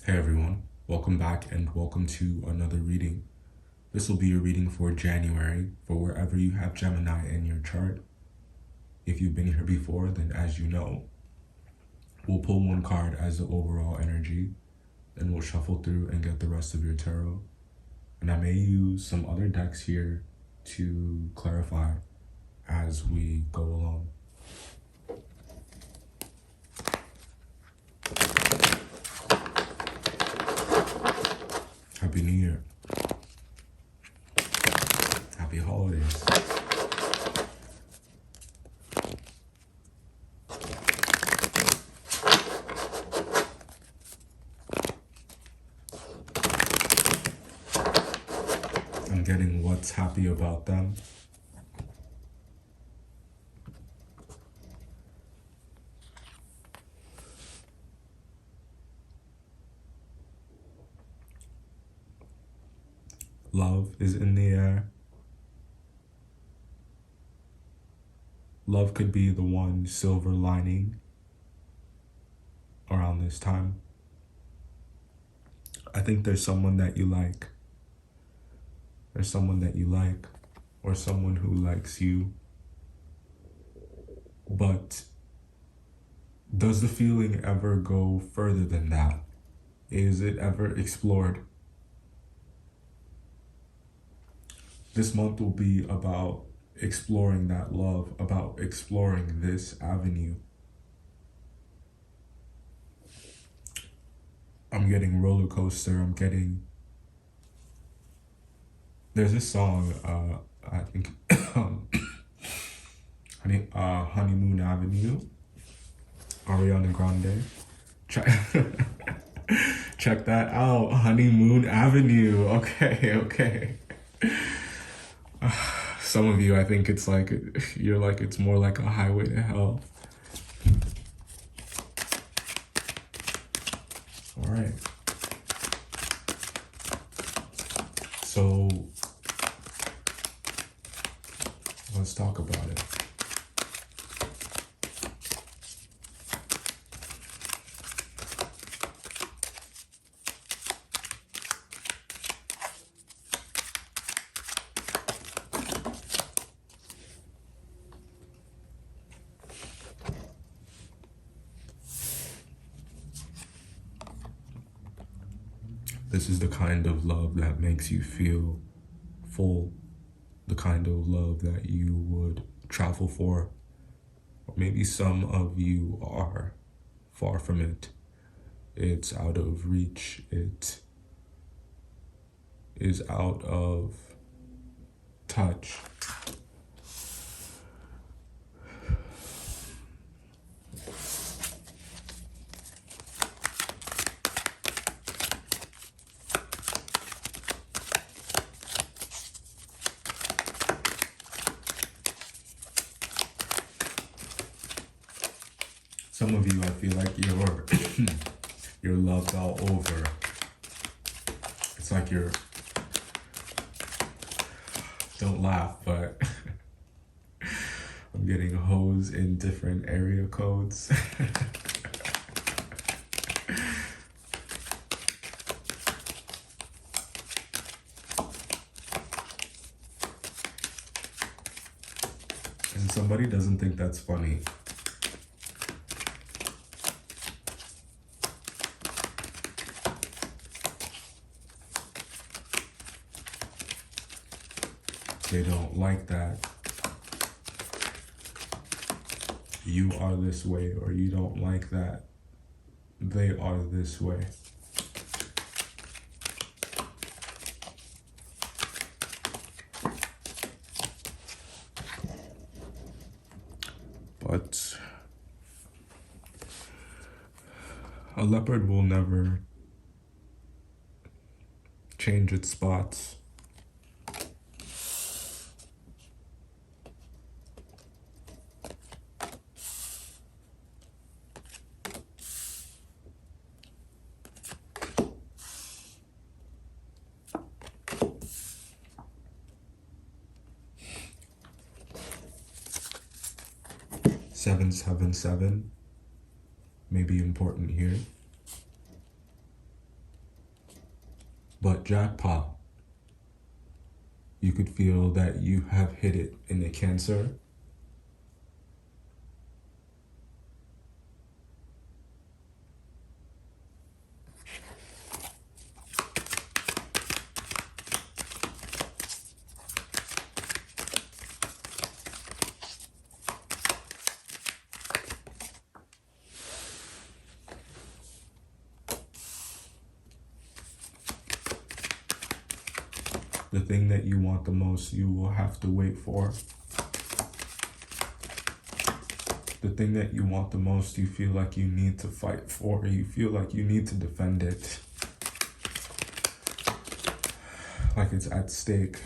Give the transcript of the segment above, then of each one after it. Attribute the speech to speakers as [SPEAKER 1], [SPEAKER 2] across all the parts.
[SPEAKER 1] Hey everyone, welcome back and welcome to another reading. This will be a reading for January for wherever you have Gemini in your chart. If you've been here before, then as you know, we'll pull one card as the overall energy, then we'll shuffle through and get the rest of your tarot. And I may use some other decks here to clarify as we go along. Happy New Year. Happy holidays. I'm getting what's happy about them. Love is in the air. Love could be the one silver lining around this time. I think there's someone that you like. There's someone that you like, or someone who likes you. But does the feeling ever go further than that? Is it ever explored? This month will be about exploring that love, about exploring this avenue. I'm getting roller coaster. There's this song, I think, Honeymoon Avenue, Ariana Grande. Check that out, Honeymoon Avenue. Okay. Some of you, I think it's like, it's more like a highway to hell. All right. So let's talk about it. This is the kind of love that makes you feel full, the kind of love that you would travel for. Or maybe some of you are far from it. It's out of reach. It is out of touch. Some of you, I feel like you're loved all over. It's like don't laugh, but I'm getting hoes in different area codes. And somebody doesn't think that's funny. They don't like that you are this way, or you don't like that they are this way. But a leopard will never change its spots. Seven, 7, 7 may be important here. But jackpot, you could feel that you have hit it in the Cancer. The thing that you want the most, you will have to wait for. The thing that you want the most, you feel like you need to fight for. You feel like you need to defend it. Like it's at stake.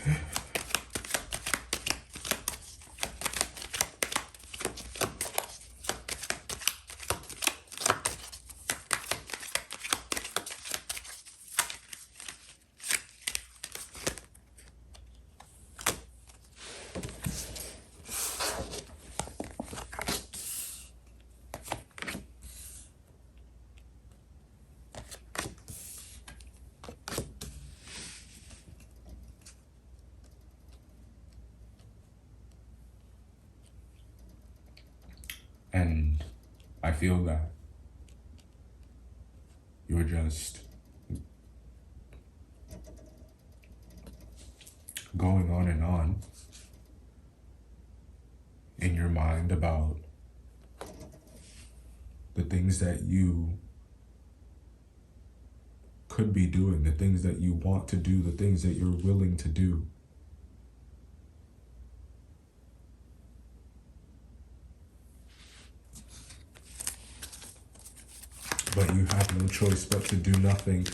[SPEAKER 1] And I feel that you're just going on and on in your mind about the things that you could be doing, the things that you want to do, the things that you're willing to do. But you have no choice but to do nothing.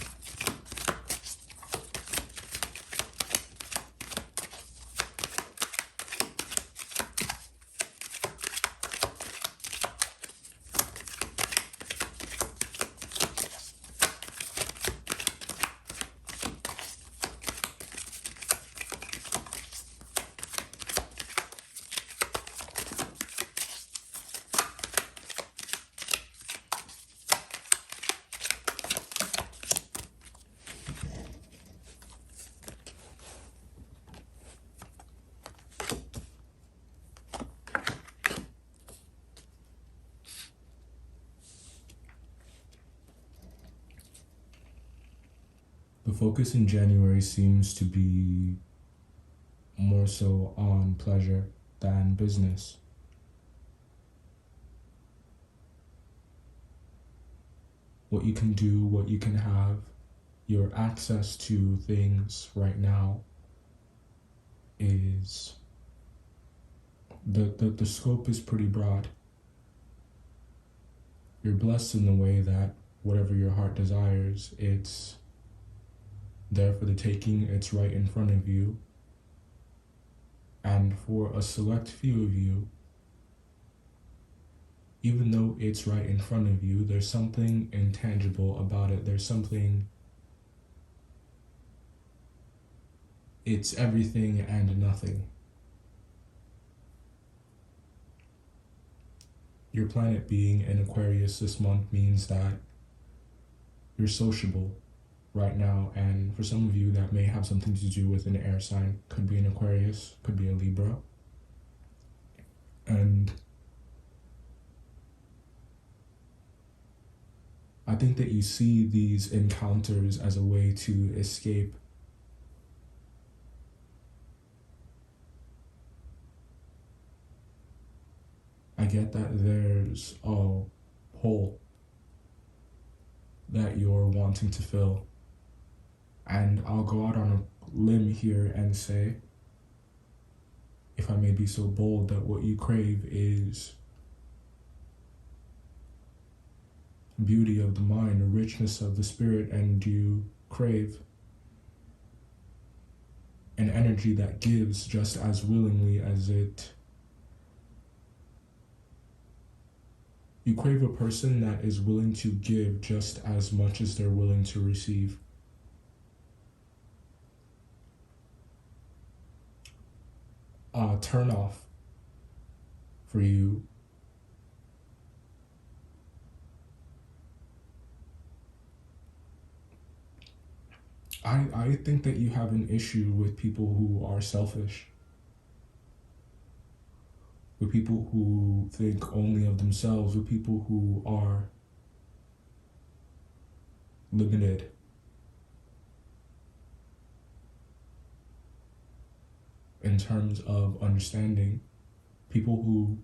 [SPEAKER 1] The focus in January seems to be more so on pleasure than business. What you can do, what you can have, your access to things right now is, the scope is pretty broad. You're blessed in the way that whatever your heart desires, it's there for the taking, it's right in front of you. And for a select few of you, even though it's right in front of you, there's something intangible about it. There's something, it's everything and nothing. Your planet being in Aquarius this month means that you're sociable right now, and for some of you that may have something to do with an air sign. Could be an Aquarius, could be a Libra. And I think that you see these encounters as a way to escape I get that there's a hole that you're wanting to fill. And I'll go out on a limb here and say, if I may be so bold, that what you crave is beauty of the mind, a richness of the spirit, and you crave an energy that gives just as willingly as it. You crave a person that is willing to give just as much as they're willing to receive. Turn off for you I think that you have an issue with people who are selfish, with people who think only of themselves, with people who are limited. In terms of understanding, people who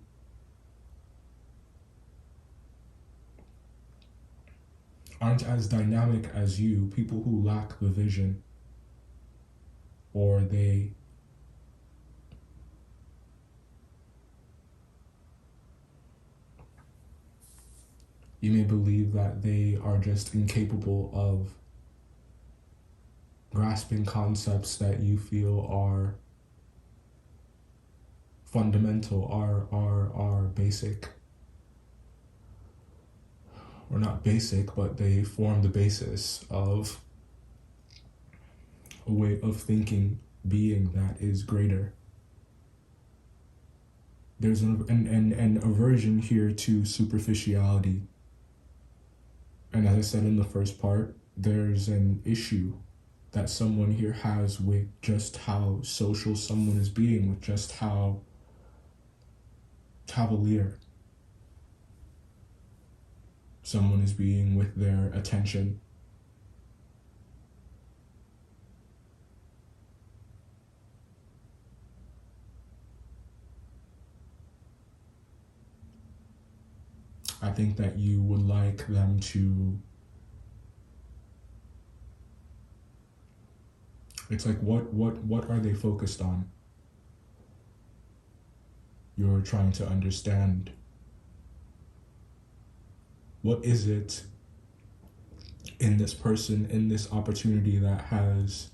[SPEAKER 1] aren't as dynamic as you, people who lack the vision, or you may believe that they are just incapable of grasping concepts that you feel are fundamental, are basic, or not basic, but they form the basis of a way of thinking, being that is greater. There's an aversion here to superficiality. And as I said in the first part, there's an issue that someone here has with just how social someone is being, with just how cavalier someone is being with their attention. I think that you would like them to, it's like what are they focused on? You're trying to understand, what is it in this person, in this opportunity, that has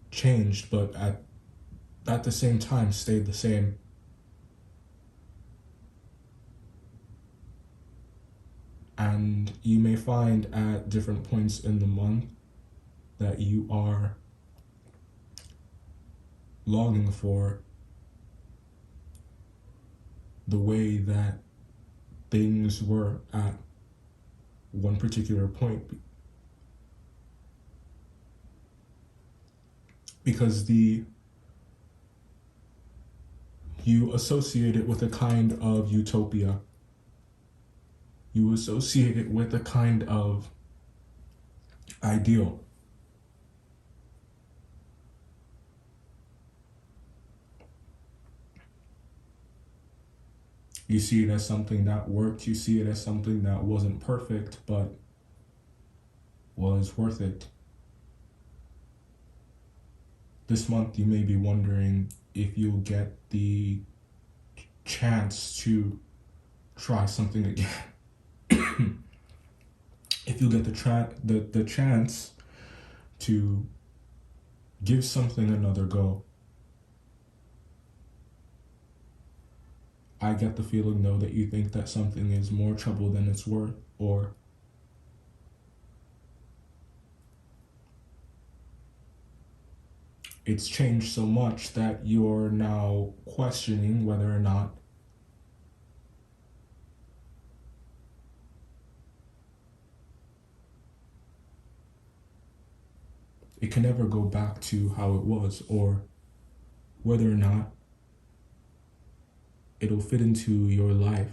[SPEAKER 1] changed but at the same time stayed the same. And you may find at different points in the month that you are longing for the way that things were at one particular point, because you associate it with a kind of utopia. You associate it with a kind of ideal. You see it as something that worked. You see it as something that wasn't perfect, but was worth it. This month, you may be wondering if you'll get the chance to try something again. If you get the chance to give something another go. I get the feeling, though, that you think that something is more trouble than it's worth, or it's changed so much that you're now questioning whether or not it can ever go back to how it was, or whether or not it'll fit into your life,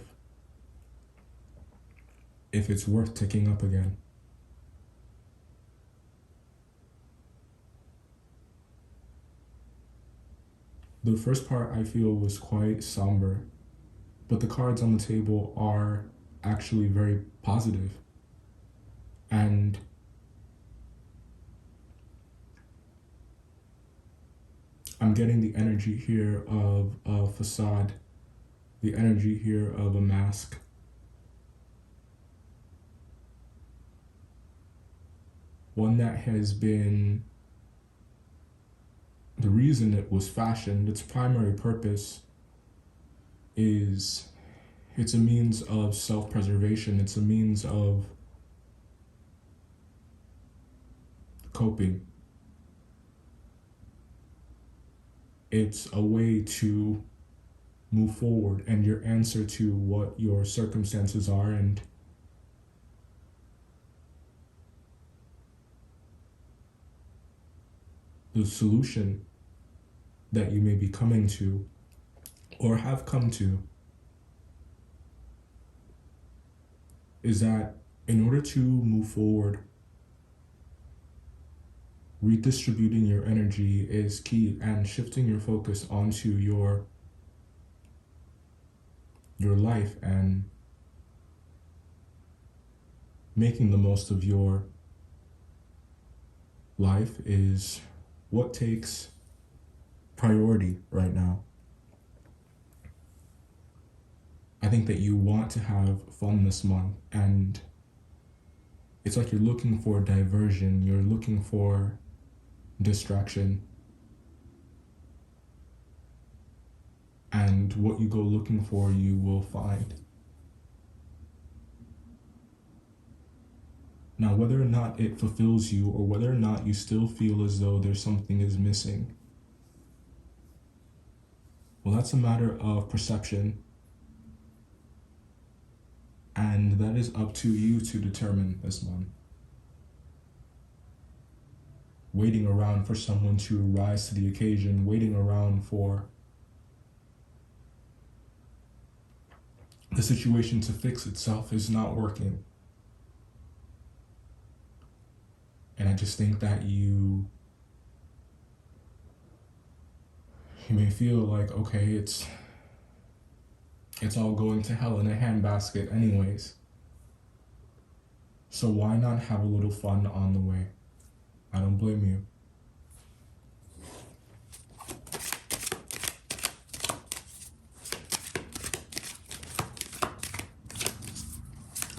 [SPEAKER 1] if it's worth ticking up again. The first part, I feel, was quite somber, but the cards on the table are actually very positive. And I'm getting the energy here of a facade, the energy here of a mask. One that has been, the reason it was fashioned, its primary purpose is, it's a means of self-preservation. It's a means of coping. It's a way to move forward, and your answer to what your circumstances are, and the solution that you may be coming to or have come to is that in order to move forward, redistributing your energy is key, and shifting your focus onto your life and making the most of your life is what takes priority right now. I think that you want to have fun this month, and it's like you're looking for diversion, you're looking for distraction. And what you go looking for, you will find. Now, whether or not it fulfills you, or whether or not you still feel as though there's something is missing, well, that's a matter of perception. And that is up to you to determine this month. Waiting around for someone to rise to the occasion, waiting around for the situation to fix itself is not working. And I just think that you may feel like, okay, it's all going to hell in a handbasket anyways. So why not have a little fun on the way? I don't blame you.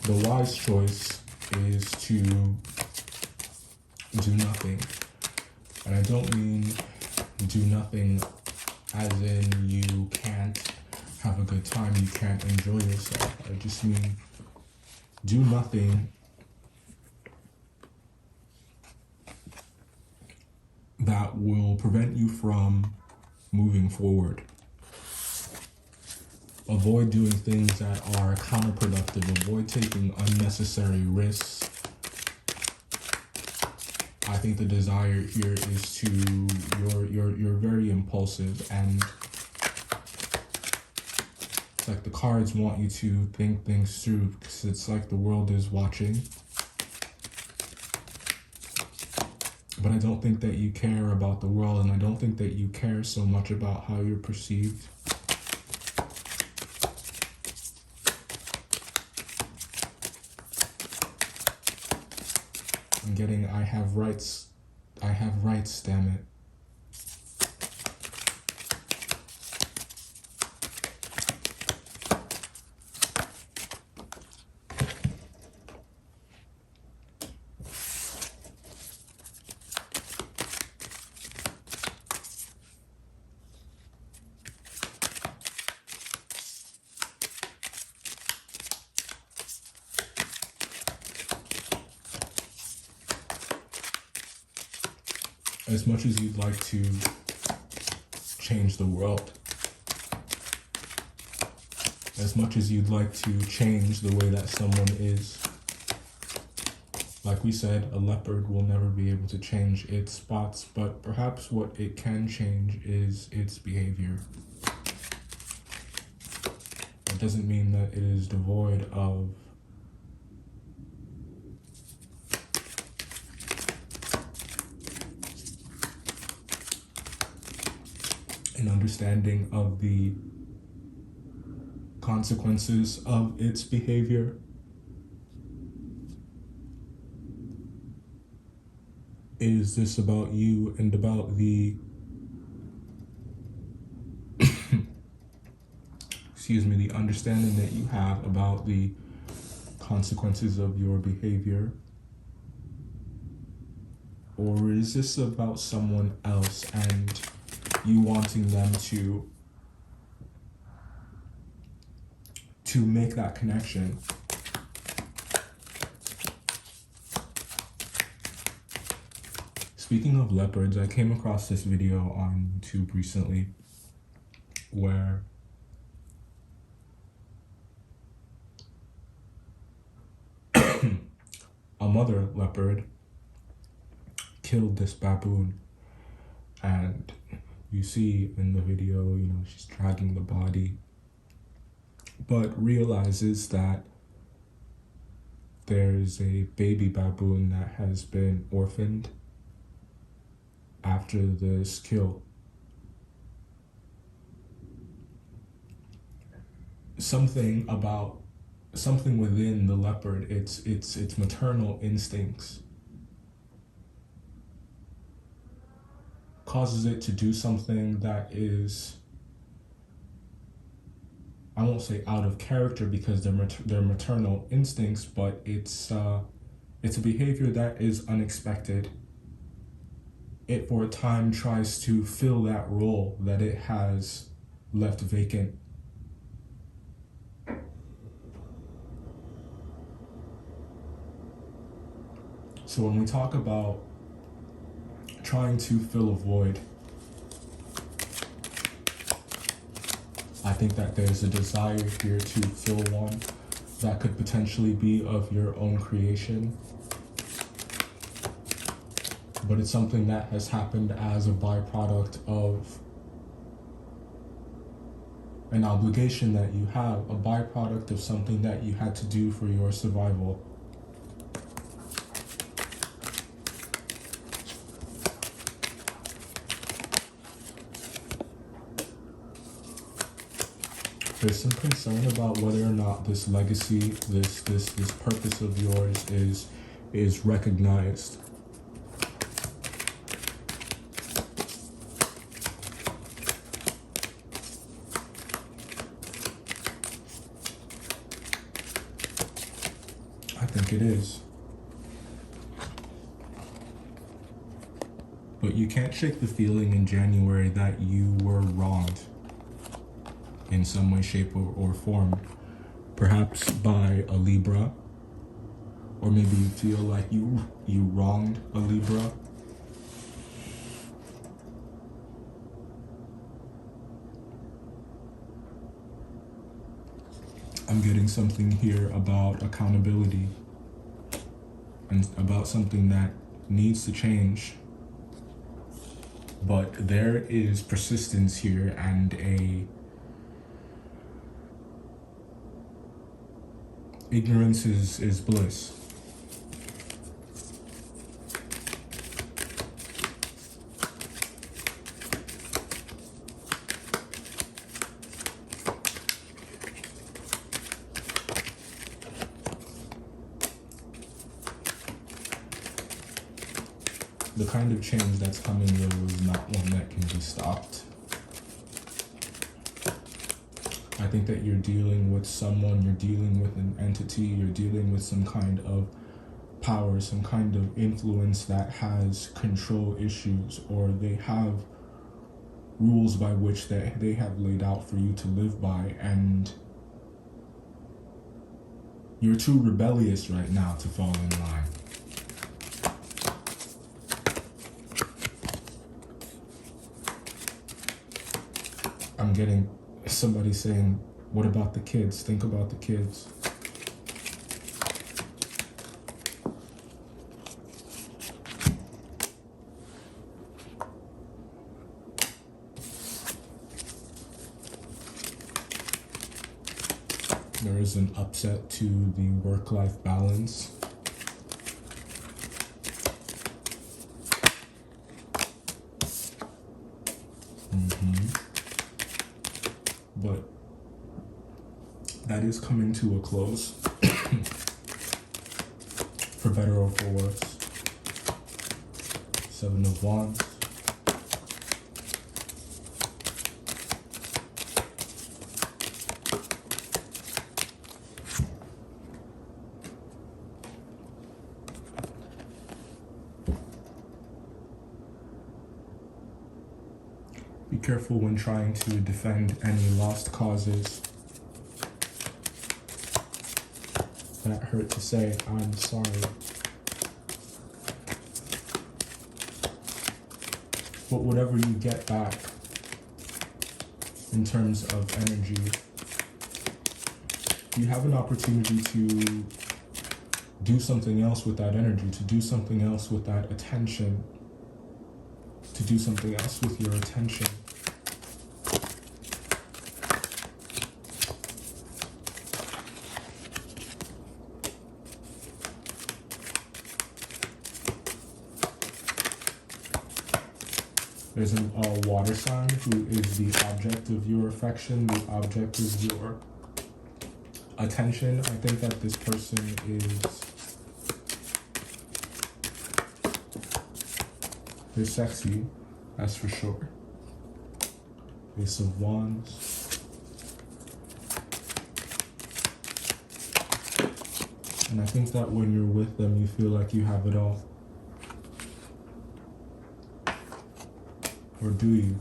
[SPEAKER 1] The wise choice is to do nothing. And I don't mean do nothing as in you can't have a good time, you can't enjoy yourself. I just mean do nothing that will prevent you from moving forward. Avoid doing things that are counterproductive. Avoid taking unnecessary risks. I think the desire here is to, you're very impulsive, and it's like the cards want you to think things through, because it's like the world is watching. But I don't think that you care about the world, and I don't think that you care so much about how you're perceived. I'm getting, I have rights, damn it. As much as you'd like to change the world, as much as you'd like to change the way that someone is, like we said, a leopard will never be able to change its spots, but perhaps what it can change is its behavior. It doesn't mean that it is devoid of an understanding of the consequences of its behavior. Is this about you and about the the understanding that you have about the consequences of your behavior? Or is this about someone else and you wanting them to make that connection? Speaking of leopards, I came across this video on YouTube recently where a mother leopard killed this baboon, And you see in the video, she's dragging the body, but realizes that there's a baby baboon that has been orphaned after this kill. Something within the leopard, its maternal instincts, causes it to do something that is, I won't say out of character because they're maternal instincts, but it's a behavior that is unexpected. It for a time tries to fill that role that it has left vacant. So when we talk about trying to fill a void, I think that there's a desire here to fill one that could potentially be of your own creation, but it's something that has happened as a byproduct of an obligation that you have, a byproduct of something that you had to do for your survival. There's some concern about whether or not this legacy, this purpose of yours is recognized. I think it is. But you can't shake the feeling in January that you were wronged in some way, shape, or form. Perhaps by a Libra, or maybe you feel like you wronged a Libra. I'm getting something here about accountability and about something that needs to change. But there is persistence here and ignorance is bliss. The kind of change that's coming here is not one that can be stopped. I think that you're dealing with someone, you're dealing with an entity, you're dealing with some kind of power, some kind of influence that has control issues, or they have rules by which they have laid out for you to live by, and you're too rebellious right now to fall in line. I'm getting somebody saying, what about the kids? Think about the kids. There is an upset to the work-life balance. But that is coming to a close, for better or for worse. 7 of Wands. Be careful when trying to defend any lost causes. That hurt to say, I'm sorry. But whatever you get back in terms of energy, you have an opportunity to do something else with that energy, to do something else with that attention. to do something else with your attention. There's a water sign who is the object of your affection, the object of your attention. I think that this person they're sexy, that's for sure. Ace of Wands. And I think that when you're with them, you feel like you have it all. Or do you?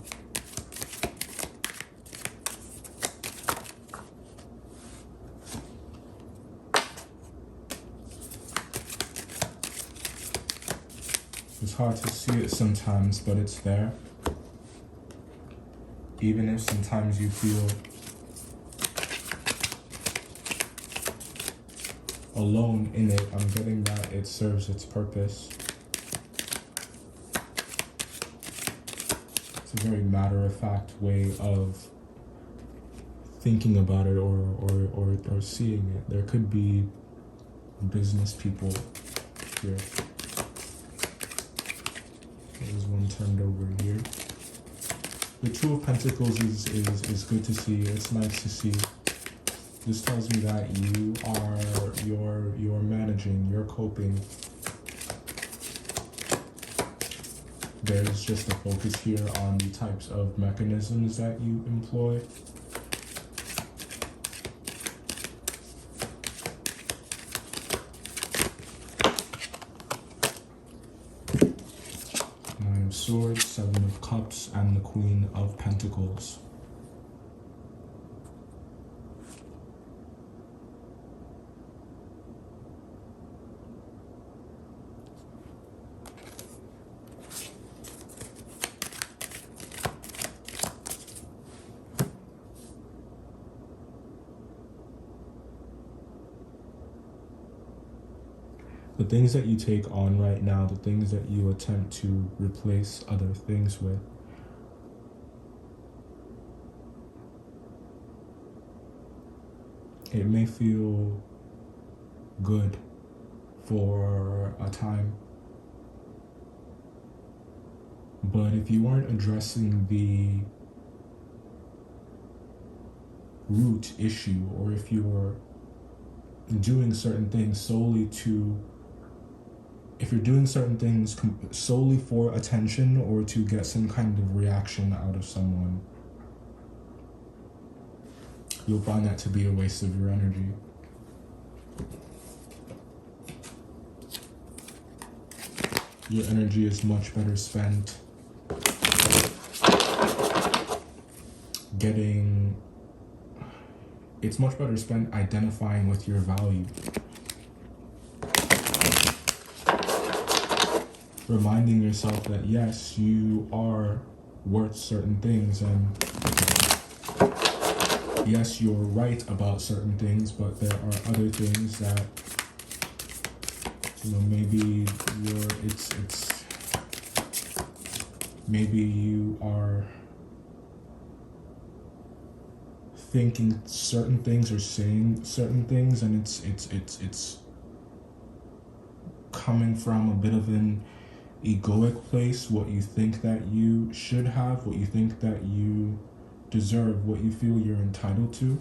[SPEAKER 1] It's hard to see it sometimes, but it's there. Even if sometimes you feel alone in it, I'm getting that it serves its purpose. It's a very matter-of-fact way of thinking about it or seeing it. There could be business people here. There's one turned over here. The Two of Pentacles is good to see. It's nice to see. This tells me that you're managing, you're coping. There's just a focus here on the types of mechanisms that you employ. Nine of Swords, Seven of Cups, and the Queen of Pentacles. The things that you take on right now, the things that you attempt to replace other things with, it may feel good for a time, but if you aren't addressing the root issue, or if you're doing certain things if you're doing certain things solely for attention or to get some kind of reaction out of someone, you'll find that to be a waste of your energy. Your energy is much better spent it's much better spent identifying with your value. Reminding yourself that yes, you are worth certain things, and yes, you're right about certain things, but there are other things that, maybe maybe you are thinking certain things or saying certain things, and it's coming from a bit of an egoic place, what you think that you should have, what you think that you deserve, what you feel you're entitled to.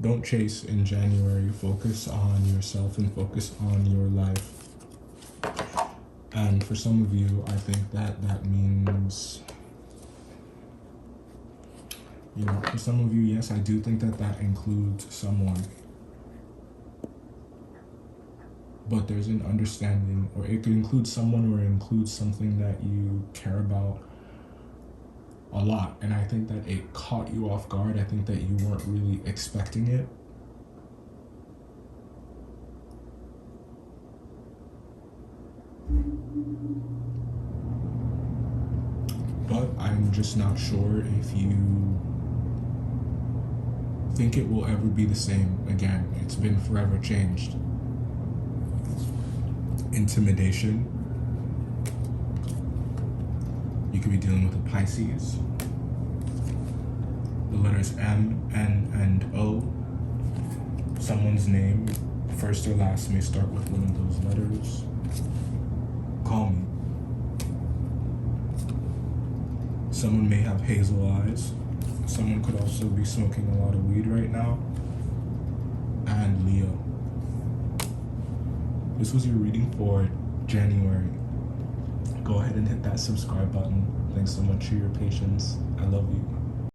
[SPEAKER 1] Don't chase in January. Focus on yourself and focus on your life. And for some of you, I think that means, for some of you, yes, I do think that includes someone. But there's an understanding, or it could include someone, or it includes something that you care about a lot. And I think that it caught you off guard. I think that you weren't really expecting it. But I'm just not sure if you think it will ever be the same again. It's been forever changed. Intimidation. You could be dealing with a Pisces. The letters M, N, and O. Someone's name, first or last, may start with one of those letters. Call me. Someone may have hazel eyes. Someone could also be smoking a lot of weed right now. And Leo. This was your reading for January. Go ahead and hit that subscribe button. Thanks so much for your patience. I love you.